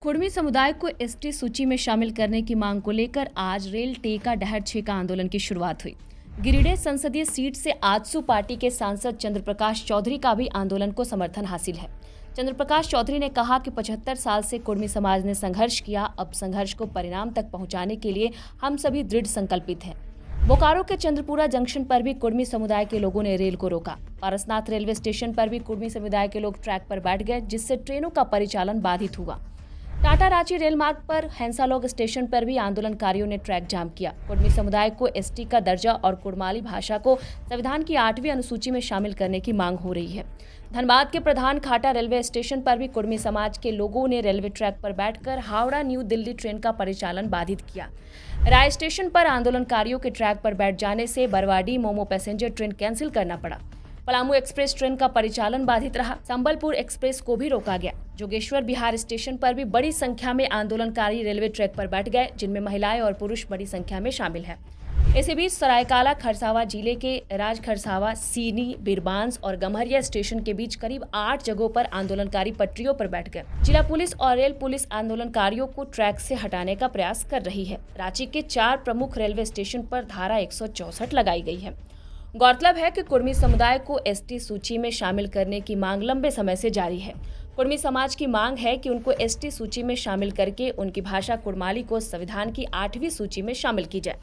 कुर्मी समुदाय को एसटी सूची में शामिल करने की मांग को लेकर आज रेल टेका डहर छेका आंदोलन की शुरुआत हुई। गिरिडीह संसदीय सीट से आजसू पार्टी के सांसद चंद्रप्रकाश चौधरी का भी आंदोलन को समर्थन हासिल है। चंद्रप्रकाश चौधरी ने कहा कि 75 साल से कुर्मी समाज ने संघर्ष किया, अब संघर्ष को परिणाम तक पहुंचाने के लिए हम सभी दृढ़ संकल्पित हैं। बोकारो के चंद्रपुरा जंक्शन पर भी कुर्मी समुदाय के लोगों ने रेल को रोका। पारसनाथ रेलवे स्टेशन पर भी कुर्मी समुदाय के लोग ट्रैक पर बैठ गए, जिससे ट्रेनों का परिचालन बाधित हुआ। टाटा रांची रेल मार्ग पर हैंसालोग स्टेशन पर भी आंदोलनकारियों ने ट्रैक जाम किया। कुर्मी समुदाय को एसटी का दर्जा और कुड़माली भाषा को संविधान की 8वीं अनुसूची में शामिल करने की मांग हो रही है। धनबाद के प्रधान खाटा रेलवे स्टेशन पर भी कुर्मी समाज के लोगों ने रेलवे ट्रैक पर बैठकर हावड़ा न्यू दिल्ली ट्रेन का परिचालन बाधित किया। राय स्टेशन पर आंदोलनकारियों के ट्रैक पर बैठ जाने से Barwadi momo passenger train cancel करना पड़ा। पलामू एक्सप्रेस ट्रेन का परिचालन बाधित रहा। संबलपुर एक्सप्रेस को भी रोका गया। जोगेश्वर बिहार स्टेशन पर भी बड़ी संख्या में आंदोलनकारी रेलवे ट्रैक पर बैठ गए, जिनमें महिलाएं और पुरुष बड़ी संख्या में शामिल हैं। इसी बीच सरायकाला खरसावा जिले के राज खरसावा, सीनी, बीरबांस और गम्हरिया स्टेशन के बीच करीब 8 जगहों पर आंदोलनकारी पटरियों पर बैठ गए। जिला पुलिस और रेल पुलिस आंदोलनकारियों को ट्रैक से हटाने का प्रयास कर रही है। रांची के 4 प्रमुख रेलवे स्टेशन पर धारा 164 लगाई गई है। गौरतलब है कि कुर्मी समुदाय को एसटी सूची में शामिल करने की मांग लंबे समय से जारी है। कुर्मी समाज की मांग है कि उनको एसटी सूची में शामिल करके उनकी भाषा कुड़माली को संविधान की 8वीं सूची में शामिल की जाए।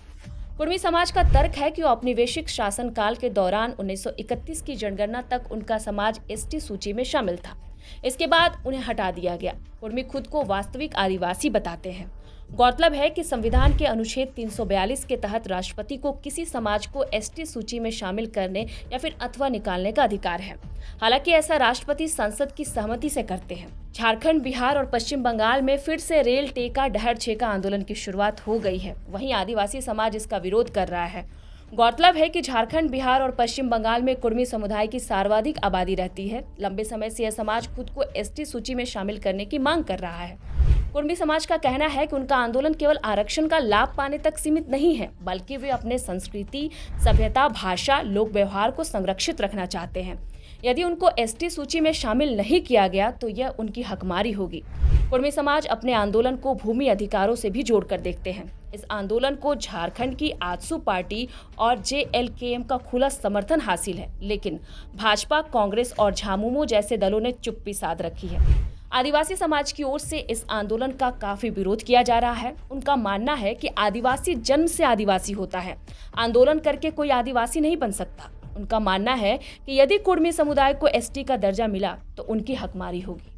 कुर्मी समाज का तर्क है कि औपनिवेशिक शासनकाल के दौरान 1931 की जनगणना तक उनका समाज एसटी सूची में शामिल था। इसके बाद उन्हें हटा दिया गया। कुर्मी खुद को वास्तविक आदिवासी बताते हैं। गौरतलब है कि संविधान के अनुच्छेद 342 के तहत राष्ट्रपति को किसी समाज को एसटी सूची में शामिल करने या फिर अथवा निकालने का अधिकार है। हालांकि ऐसा राष्ट्रपति संसद की सहमति से करते हैं। झारखंड, बिहार और पश्चिम बंगाल में फिर से रेल टेका डहर छेका आंदोलन की शुरुआत हो गई है। वहीं आदिवासी समाज इसका विरोध कर रहा है। गौरतलब है कि झारखंड, बिहार और पश्चिम बंगाल में कुर्मी समुदाय की सर्वाधिक आबादी रहती है। लंबे समय से यह समाज खुद को एसटी सूची में शामिल करने की मांग कर रहा है। कुर्मी समाज का कहना है कि उनका आंदोलन केवल आरक्षण का लाभ पाने तक सीमित नहीं है, बल्कि वे अपने संस्कृति, सभ्यता, भाषा, लोक व्यवहार को संरक्षित रखना चाहते हैं। यदि उनको एसटी सूची में शामिल नहीं किया गया तो यह उनकी हकमारी होगी। कुर्मी समाज अपने आंदोलन को भूमि अधिकारों से भी जोड़कर देखते हैं। इस आंदोलन को झारखंड की आजसू पार्टी और जेएलकेएम का खुला समर्थन हासिल है, लेकिन भाजपा, कांग्रेस और झामुमो जैसे दलों ने चुप्पी साध रखी है। आदिवासी समाज की ओर से इस आंदोलन का काफी विरोध किया जा रहा है। उनका मानना है कि आदिवासी जन्म से आदिवासी होता है, आंदोलन करके कोई आदिवासी नहीं बन सकता। उनका मानना है कि यदि कुर्मी समुदाय को एसटी का दर्जा मिला तो उनकी हकमारी होगी।